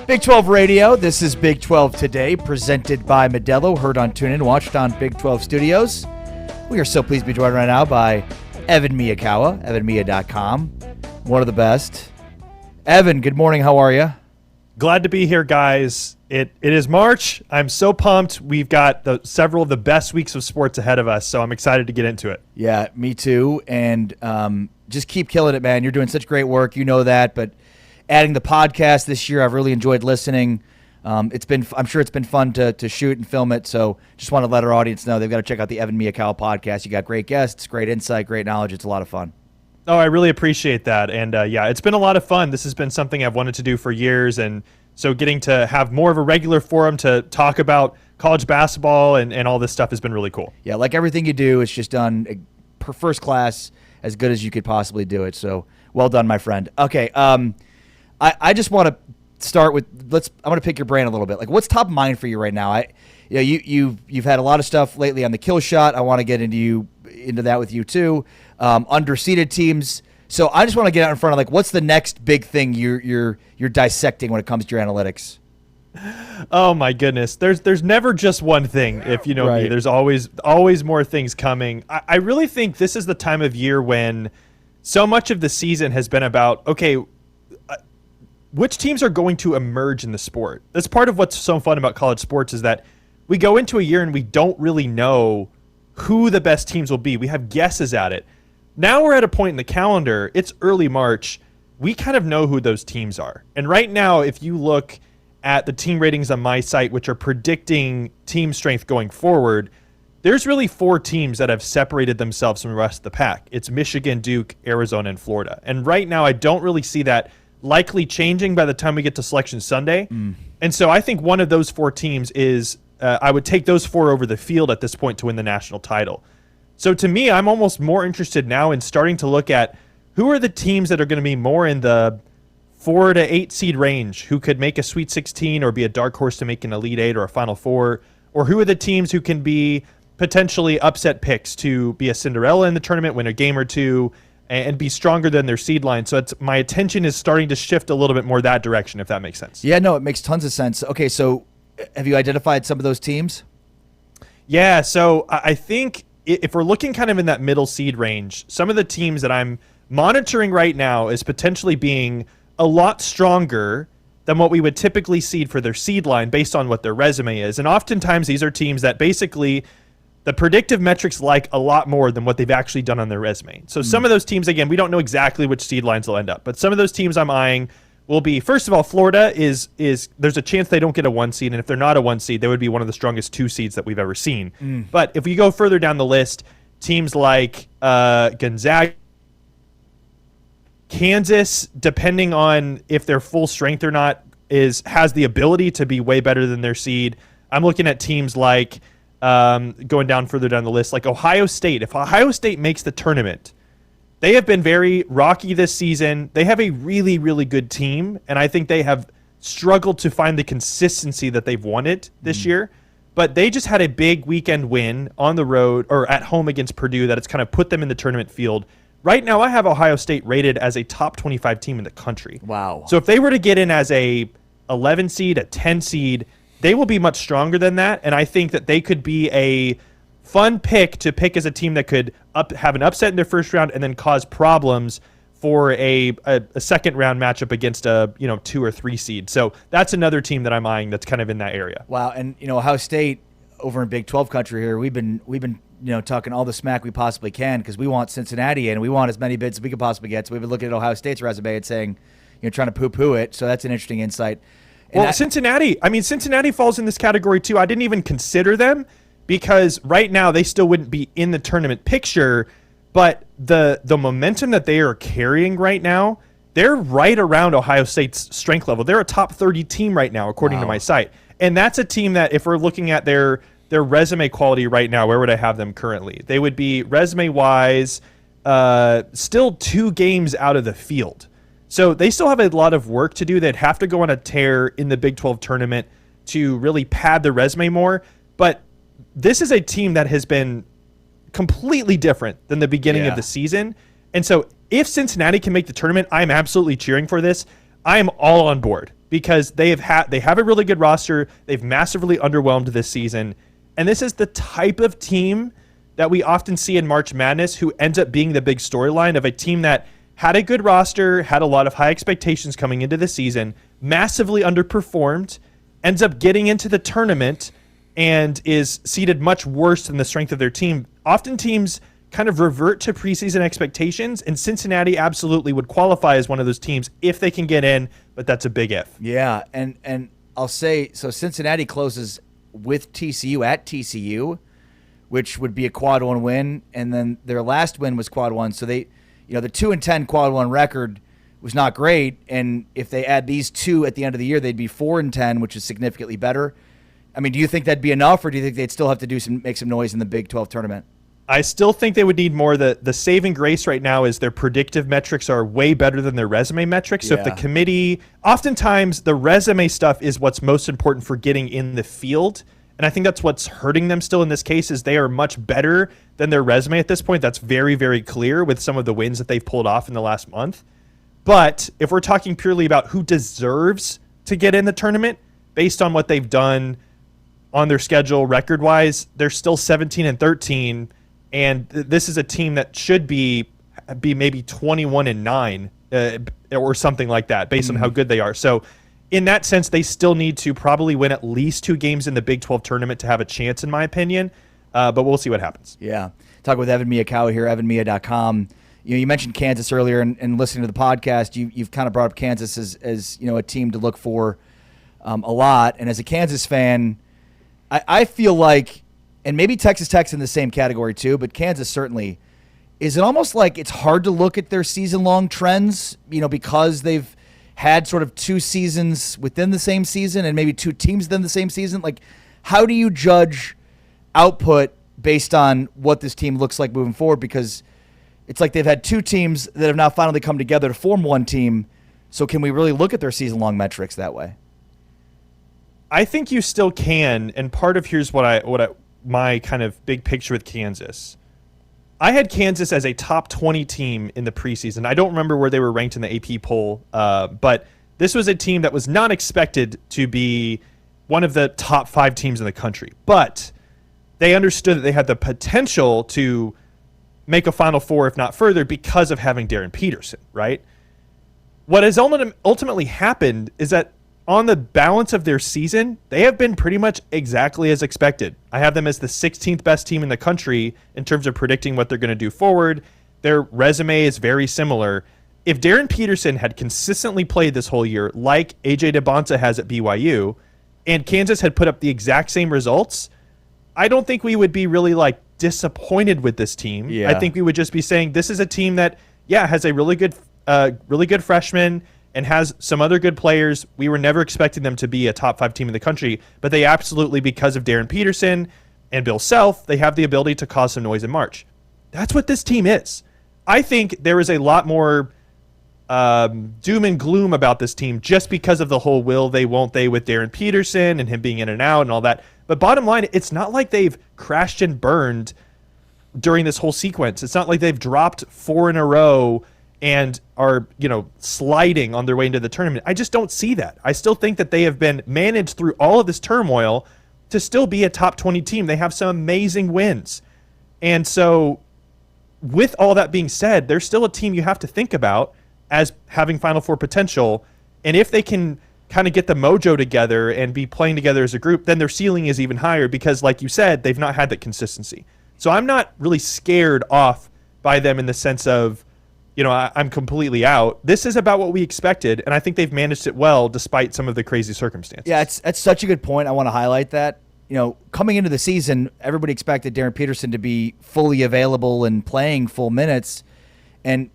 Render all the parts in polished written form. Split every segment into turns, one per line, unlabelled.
Big 12 Radio, this is Big 12 Today, presented by Modelo, heard on TuneIn, watched on Big 12 Studios. We are so pleased to be joined right now by Evan Miyakawa, evanmiya.com, one of the best. Evan, good morning, how are you?
Glad to be here, guys. It is March. I'm so pumped. We've got several of the best weeks of sports ahead of us, so I'm excited to get into it.
Yeah, me too, and just keep killing it, man. You're doing such great work, you know that, but adding the podcast this year, I've really enjoyed listening. I'm sure it's been fun to shoot and film it. So just want to let our audience know they've got to check out the Evan Miyakawa podcast. You got great guests, great insight, great knowledge. It's a lot of fun.
Oh, I really appreciate that. And yeah, it's been a lot of fun. This has been something I've wanted to do for years. And so getting to have more of a regular forum to talk about college basketball and all this stuff has been really cool.
Yeah, like everything you do, it's just done first class, as good as you could possibly do it. So well done, my friend. Okay, I just want to start with I'm going to pick your brain a little bit. Like, what's top of mind for you right now? You've had a lot of stuff lately on the kill shot. I want to get into that with you too. Underseeded teams. So I just want to get out in front of, like, what's the next big thing you're dissecting when it comes to your analytics?
Oh my goodness. There's never just one thing. If you know me, there's always more things coming. I really think this is the time of year when so much of the season has been about, okay, which teams are going to emerge in the sport? That's part of what's so fun about college sports, is that we go into a year and we don't really know who the best teams will be. We have guesses at it. Now we're at a point in the calendar, it's early March, we kind of know who those teams are. And right now, if you look at the team ratings on my site, which are predicting team strength going forward, there's really 4 teams that have separated themselves from the rest of the pack. It's Michigan, Duke, Arizona, and Florida. And right now, I don't really see that likely changing by the time we get to Selection Sunday. And so I think one of those 4 teams is, I would take those 4 over the field at this point to win the national title. So to me, I'm almost more interested now in starting to look at who are the teams that are going to be more in the 4 to 8 seed range, who could make a Sweet 16 or be a dark horse to make an Elite 8 or a Final Four, or who are the teams who can be potentially upset picks to be a Cinderella in the tournament, win a game or two, and be stronger than their seed line. So my attention is starting to shift a little bit more that direction, if that makes sense.
Yeah, no, it makes tons of sense. Okay, so have you identified some of those teams?
Yeah, so I think if we're looking kind of in that middle seed range, some of the teams that I'm monitoring right now is potentially being a lot stronger than what we would typically seed for their seed line based on what their resume is. And oftentimes these are teams that basically the predictive metrics like a lot more than what they've actually done on their resume. So some of those teams, again, we don't know exactly which seed lines they'll end up, but some of those teams I'm eyeing will be, first of all, Florida is there's a chance they don't get a 1 seed, and if they're not a 1 seed, they would be one of the strongest 2 seeds that we've ever seen. But if we go further down the list, teams like Gonzaga, Kansas, depending on if they're full strength or not, has the ability to be way better than their seed. I'm looking at teams like, going down further down the list, like Ohio State. If Ohio State makes the tournament, they have been very rocky this season. They have a really, really good team, and I think they have struggled to find the consistency that they've wanted this year. But they just had a big weekend win on the road or at home against Purdue that it's kind of put them in the tournament field. Right now, I have Ohio State rated as a top 25 team in the country.
Wow.
So if they were to get in as a 11 seed, a 10 seed, they will be much stronger than that, and I think that they could be a fun pick to pick as a team that could have an upset in their first round and then cause problems for a second round matchup against a 2 or 3 seed. So that's another team that I'm eyeing that's kind of in that area.
Wow, and Ohio State over in Big 12 country here, we've been talking all the smack we possibly can because we want Cincinnati and we want as many bids as we could possibly get. So we've been looking at Ohio State's resume and saying, trying to poo-poo it. So that's an interesting insight.
And Cincinnati falls in this category too. I didn't even consider them because right now they still wouldn't be in the tournament picture, but the momentum that they are carrying right now, they're right around Ohio State's strength level. They're a top 30 team right now, according to my site. And that's a team that if we're looking at their resume quality right now, where would I have them currently? They would be resume-wise still 2 games out of the field. So they still have a lot of work to do. They'd have to go on a tear in the Big 12 tournament to really pad the resume more. But this is a team that has been completely different than the beginning of the season. And so if Cincinnati can make the tournament, I'm absolutely cheering for this. I am all on board. because they have a really good roster. They've massively underwhelmed this season. And this is the type of team that we often see in March Madness who ends up being the big storyline of a team that had a good roster, had a lot of high expectations coming into the season, massively underperformed, ends up getting into the tournament, and is seeded much worse than the strength of their team. Often teams kind of revert to preseason expectations, and Cincinnati absolutely would qualify as one of those teams if they can get in, but that's a big if.
Yeah, and I'll say, so Cincinnati closes with TCU at TCU, which would be a quad one win, and then their last win was quad one, so they, the 2-10 quad one record was not great, and if they add these two at the end of the year, they'd be 4-10, which is significantly better. I mean, do you think that'd be enough, or do you think they'd still have to make some noise in the Big 12 tournament?
I still think they would need more. The saving grace right now is their predictive metrics are way better than their resume metrics. So if the committee, oftentimes the resume stuff is what's most important for getting in the field. And I think that's what's hurting them still in this case is they are much better than their resume at this point. That's very, very clear with some of the wins that they've pulled off in the last month. But if we're talking purely about who deserves to get in the tournament based on what they've done on their schedule record-wise, they're still 17-13, and this is a team that should be maybe 21-9 or something like that based on how good they are. So in that sense, they still need to probably win at least 2 games in the Big 12 tournament to have a chance, in my opinion, but we'll see what happens.
Yeah. Talking with Evan Miyakawa here, evanmiya.com. You mentioned Kansas earlier, and listening to the podcast, you've kind of brought up Kansas as a team to look for a lot. And as a Kansas fan, I feel like, and maybe Texas Tech's in the same category too, but Kansas certainly, is it almost like it's hard to look at their season-long trends, because they've had sort of 2 seasons within the same season and maybe 2 teams within the same season? Like, how do you judge output based on what this team looks like moving forward? Because it's like they've had 2 teams that have now finally come together to form one team. So can we really look at their season-long metrics that way?
I think you still can, and part of here's my kind of big picture with Kansas. I had Kansas as a top 20 team in the preseason. I don't remember where they were ranked in the AP poll, but this was a team that was not expected to be one of the top 5 teams in the country. But they understood that they had the potential to make a Final Four, if not further, because of having Darren Peterson, right? What has ultimately happened is that on the balance of their season, they have been pretty much exactly as expected. I have them as the 16th best team in the country in terms of predicting what they're going to do forward. Their resume is very similar. If Darren Peterson had consistently played this whole year like A.J. DeBonta has at BYU, and Kansas had put up the exact same results, I don't think we would be really disappointed with this team. Yeah. I think we would just be saying this is a team that, has a really good freshman and has some other good players. We were never expecting them to be a top 5 team in the country, but they absolutely, because of Darren Peterson and Bill Self, they have the ability to cause some noise in March. That's what this team is. I think there is a lot more doom and gloom about this team just because of the whole will they, won't they with Darren Peterson and him being in and out and all that. But bottom line, it's not like they've crashed and burned during this whole sequence. It's not like they've dropped 4 in a row and are, sliding on their way into the tournament. I just don't see that. I still think that they have been managed through all of this turmoil to still be a top 20 team. They have some amazing wins. And so with all that being said, they're still a team you have to think about as having Final Four potential. And if they can kind of get the mojo together and be playing together as a group, then their ceiling is even higher because, like you said, they've not had that consistency. So I'm not really scared off by them in the sense of, I'm completely out. This is about what we expected, and I think they've managed it well despite some of the crazy circumstances.
Yeah, that's such a good point. I want to highlight that. Coming into the season, everybody expected Darren Peterson to be fully available and playing full minutes, and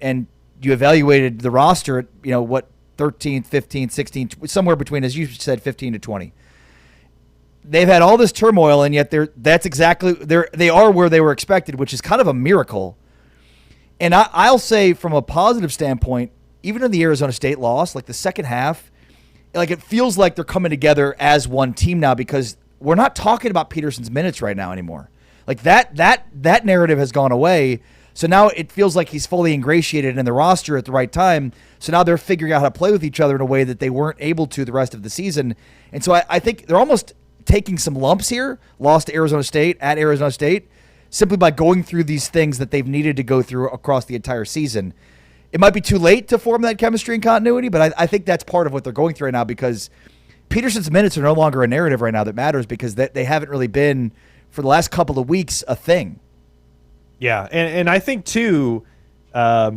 you evaluated the roster at, 13th, 15th, 16th, somewhere between, as you said, 15 to 20. They've had all this turmoil, and yet they are where they were expected, which is kind of a miracle. And I'll say from a positive standpoint, even in the Arizona State loss, the second half, it feels like they're coming together as one team now because we're not talking about Peterson's minutes right now anymore. That narrative has gone away. So now it feels like he's fully ingratiated in the roster at the right time. So now they're figuring out how to play with each other in a way that they weren't able to the rest of the season. And so I think they're almost taking some lumps here, lost to Arizona State at Arizona State, simply by going through these things that they've needed to go through across the entire season. It might be too late to form that chemistry and continuity, but I think that's part of what they're going through right now, because Peterson's minutes are no longer a narrative right now that matters, because they haven't really been, for the last couple of weeks, a thing.
Yeah, and I think, too, what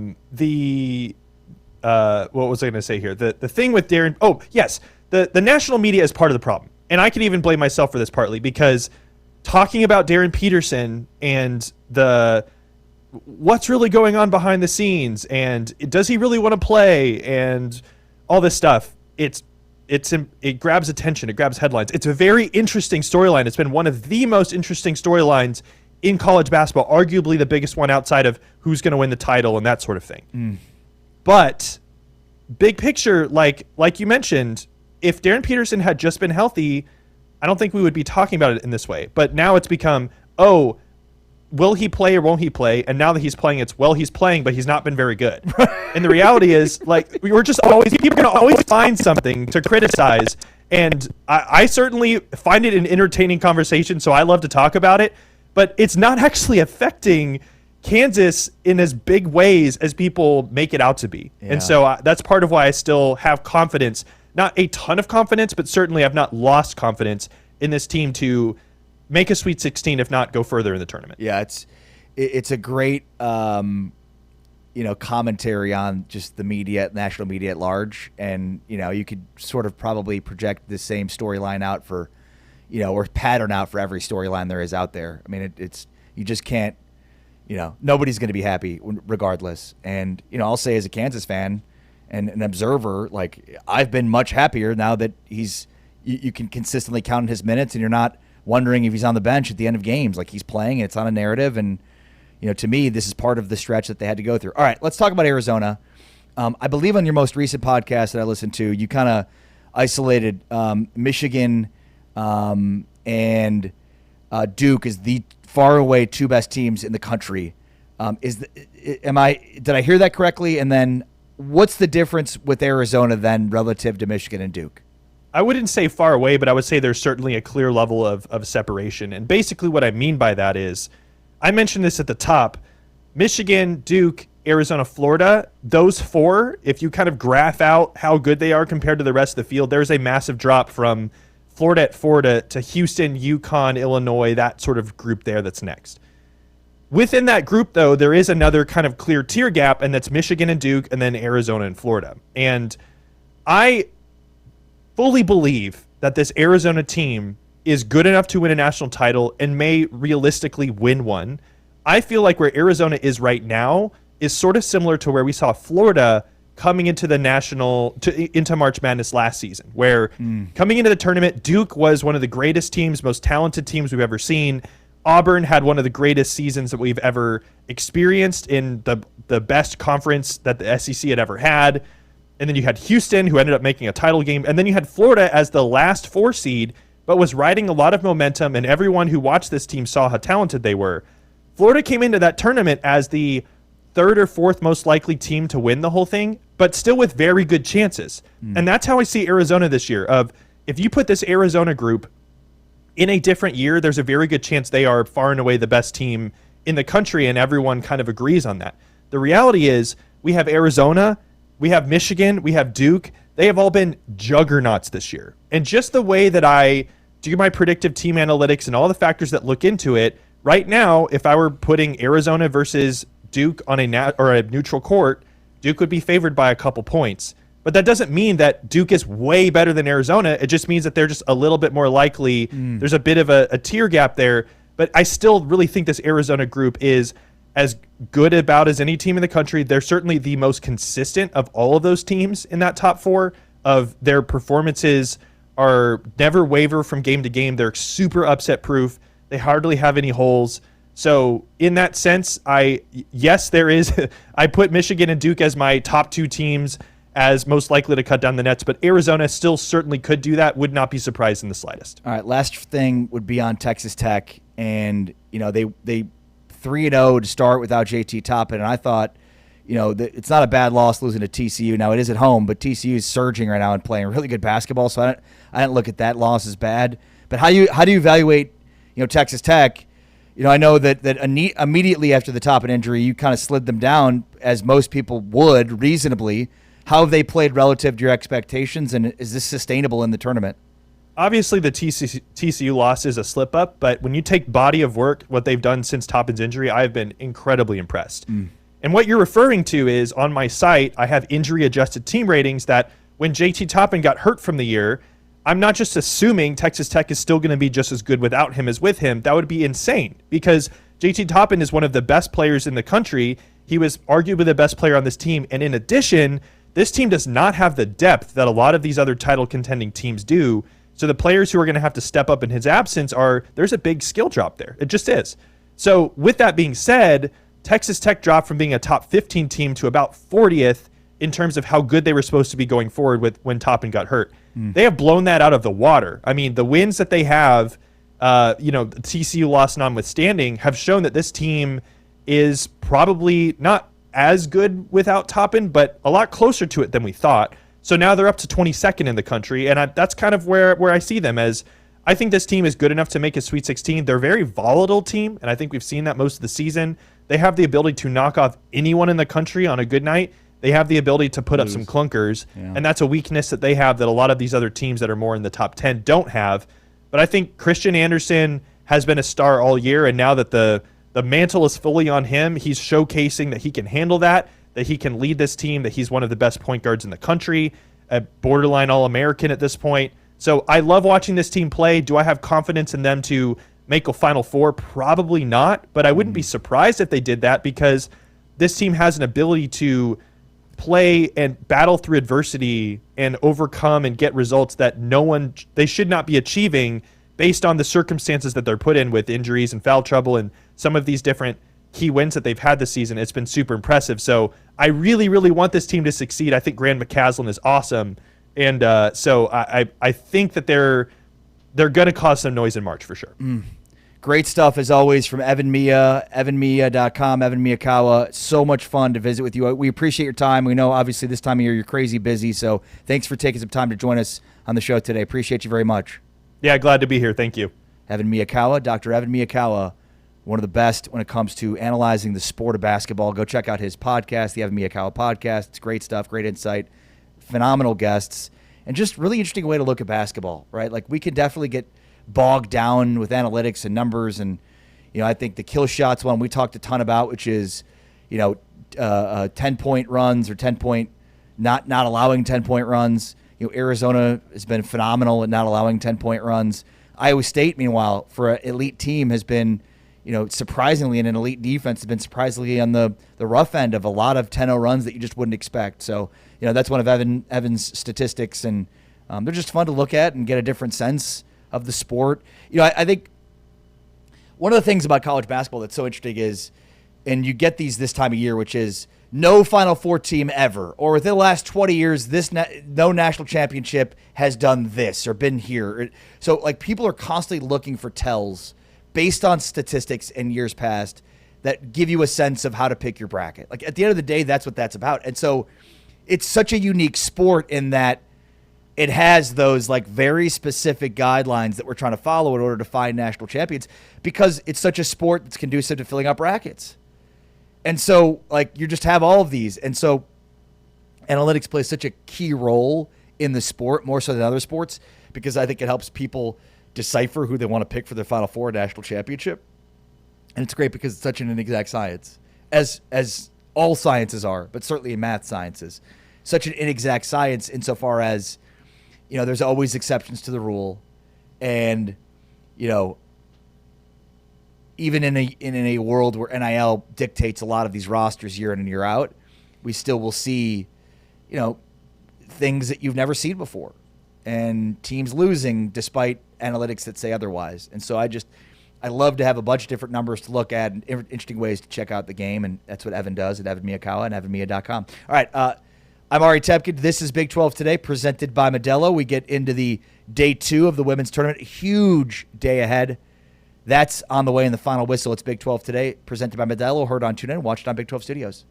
was I going to say here? The thing with Darren, the national media is part of the problem. And I can even blame myself for this partly, because talking about Darren Peterson and what's really going on behind the scenes, and does he really want to play, and all this stuff, it grabs attention, it grabs headlines. It's a very interesting storyline. It's been one of the most interesting storylines in college basketball, arguably the biggest one outside of who's going to win the title and that sort of thing. But big picture, like you mentioned, if Darren Peterson had just been healthy, I don't think we would be talking about it in this way. But now it's become, will he play or won't he play? And now that he's playing, he's playing, but he's not been very good. And the reality is, like, people are going to always find something to criticize. And I certainly find it an entertaining conversation, so I love to talk about it. But it's not actually affecting Kansas in as big ways as people make it out to be. Yeah. And so that's part of why I still have confidence. Not a ton of confidence, but certainly I've not lost confidence in this team to make a Sweet 16, if not go further in the tournament.
Yeah, it's a great commentary on just the media, national media at large, and you could sort of probably project the same storyline out for, or pattern out for every storyline there is out there. I mean, it's you just can't, nobody's going to be happy regardless. And I'll say as a Kansas fan and an observer, like, I've been much happier now that you can consistently count his minutes, and you're not wondering if he's on the bench at the end of games. Like, he's playing, and it's on a narrative, and to me, this is part of the stretch that they had to go through. All right, let's talk about Arizona. I believe on your most recent podcast that I listened to, you kind of isolated Michigan and Duke as the far away two best teams in the country. Did I hear that correctly? And then what's the difference with Arizona then relative to Michigan and Duke?
I wouldn't say far away, but I would say there's certainly a clear level of separation. And basically what I mean by that is, I mentioned this at the top, Michigan, Duke, Arizona, Florida, those four, if you kind of graph out how good they are compared to the rest of the field, there's a massive drop from Florida at 4 to Houston, UConn, Illinois, that sort of group there that's next. Within that group, though, there is another kind of clear tier gap, and that's Michigan and Duke, and then Arizona and Florida. And I fully believe that this Arizona team is good enough to win a national title and may realistically win one. I feel like where Arizona is right now is sort of similar to where we saw Florida coming into the into March Madness last season, where coming into the tournament, Duke was one of the greatest teams, most talented teams we've ever seen. Auburn had one of the greatest seasons that we've ever experienced in the best conference that the SEC had ever had. And then you had Houston, who ended up making a title game. And then you had Florida as the last 4 seed, but was riding a lot of momentum, and everyone who watched this team saw how talented they were. Florida came into that tournament as the 3rd or 4th most likely team to win the whole thing, but still with very good chances. And that's how I see Arizona this year. If you put this Arizona group in a different year, there's a very good chance they are far and away the best team in the country, and everyone kind of agrees on that. The reality is we have Arizona, we have Michigan, we have Duke. They have all been juggernauts this year. And just the way that I do my predictive team analytics and all the factors that look into it, right now, if I were putting Arizona versus Duke on a neutral court, Duke would be favored by a couple points. But that doesn't mean that Duke is way better than Arizona. It just means that they're just a little bit more likely. There's a bit of a tier gap there. But I still really think this Arizona group is as good about as any team in the country. They're certainly the most consistent of all of those teams in that top 4. Of their performances are never waver from game to game. They're super upset proof. They hardly have any holes. So in that sense, there is. I put Michigan and Duke as my top 2 teams as most likely to cut down the nets, but Arizona still certainly could do that. Would not be surprised in the slightest.
All right, last thing would be on Texas Tech, and they 3-0 to start without JT Toppin, and I thought, it's not a bad loss losing to TCU. Now, it is at home, but TCU is surging right now and playing really good basketball, so I didn't look at that loss as bad. But how do you evaluate, Texas Tech? I know that immediately after the Toppin injury, you kind of slid them down, as most people would reasonably. How have they played relative to your expectations, and is this sustainable in the tournament?
Obviously, the TCU loss is a slip-up, but when you take body of work, what they've done since Toppin's injury, I have been incredibly impressed. And what you're referring to is, on my site, I have injury-adjusted team ratings that when JT Toppin got hurt from the year, I'm not just assuming Texas Tech is still going to be just as good without him as with him. That would be insane, because JT Toppin is one of the best players in the country. He was arguably the best player on this team, and in addition, this team does not have the depth that a lot of these other title-contending teams do. So the players who are going to have to step up in his absence there's a big skill drop there. It just is. So with that being said, Texas Tech dropped from being a top 15 team to about 40th in terms of how good they were supposed to be going forward when Toppin got hurt. They have blown that out of the water. I mean, the wins that they have, the TCU loss notwithstanding, have shown that this team is probably not as good without Toppin, but a lot closer to it than we thought. So now they're up to 22nd in the country, and that's kind of where I see them as. I think this team is good enough to make a Sweet 16. They're a very volatile team, and I think we've seen that most of the season. They have the ability to knock off anyone in the country on a good night. They have the ability to put up some clunkers, and that's a weakness that they have that a lot of these other teams that are more in the top 10 don't have. But I think Christian Anderson has been a star all year, and now that the mantle is fully on him, he's showcasing that he can handle that he can lead this team, that he's one of the best point guards in the country, a borderline All-American at this point. So I love watching this team play. Do I have confidence in them to make a Final Four? Probably not, but I wouldn't be surprised if they did that, because this team has an ability to play and battle through adversity and overcome and get results that they should not be achieving based on the circumstances that they're put in with injuries and foul trouble and some of these different key wins that they've had this season. It's been super impressive. So I really, really want this team to succeed. I think Grant McCaslin is awesome. And so I think that they're going to cause some noise in March for sure.
Great stuff, as always, from Evan Miya, evanmiya.com, Evan Miyakawa. So much fun to visit with you. We appreciate your time. We know, obviously, this time of year you're crazy busy, so thanks for taking some time to join us on the show today. Appreciate you very much.
Yeah, glad to be here. Thank you.
Evan Miyakawa, Dr. Evan Miyakawa, one of the best when it comes to analyzing the sport of basketball. Go check out his podcast, the Evan Miyakawa Podcast. It's great stuff, great insight, phenomenal guests, and just really interesting way to look at basketball, right? Like, we can definitely get bogged down with analytics and numbers, and I think the kill shots one we talked a ton about, which is 10-point runs or 10-point not allowing 10-point runs. Arizona has been phenomenal at not allowing 10-point runs. Iowa State, meanwhile, for an elite team, has been surprisingly, in an elite defense, has been surprisingly on the rough end of a lot of 10-0 runs that you just wouldn't expect. So that's one of Evan's statistics, and they're just fun to look at and get a different sense of the sport. I think one of the things about college basketball that's so interesting is, and you get these this time of year, which is no Final Four team ever, or within the last 20 years, no national championship has done this or been here. So, like, people are constantly looking for tells based on statistics in years past that give you a sense of how to pick your bracket. Like, at the end of the day, that's what that's about. And so it's such a unique sport in that it has those like very specific guidelines that we're trying to follow in order to find national champions, because it's such a sport that's conducive to filling up brackets. And so, like, you just have all of these. And so analytics plays such a key role in the sport, more so than other sports, because I think it helps people decipher who they want to pick for their Final Four national championship. And it's great because it's such an inexact science, as all sciences are, but certainly in math sciences. Such an inexact science insofar as, there's always exceptions to the rule. And, even in a world where NIL dictates a lot of these rosters year in and year out, we still will see, things that you've never seen before, and teams losing despite analytics that say otherwise. And so I love to have a bunch of different numbers to look at and interesting ways to check out the game, and that's what Evan does at Evan Miyakawa and evanmiya.com. All right, I'm Ari Tepkin. This is Big 12 Today, presented by Modelo. We get into the day 2 of the women's tournament. Huge day ahead. That's on the way in the final whistle. It's Big 12 Today, presented by Modelo, heard on TuneIn, watched on Big 12 Studios.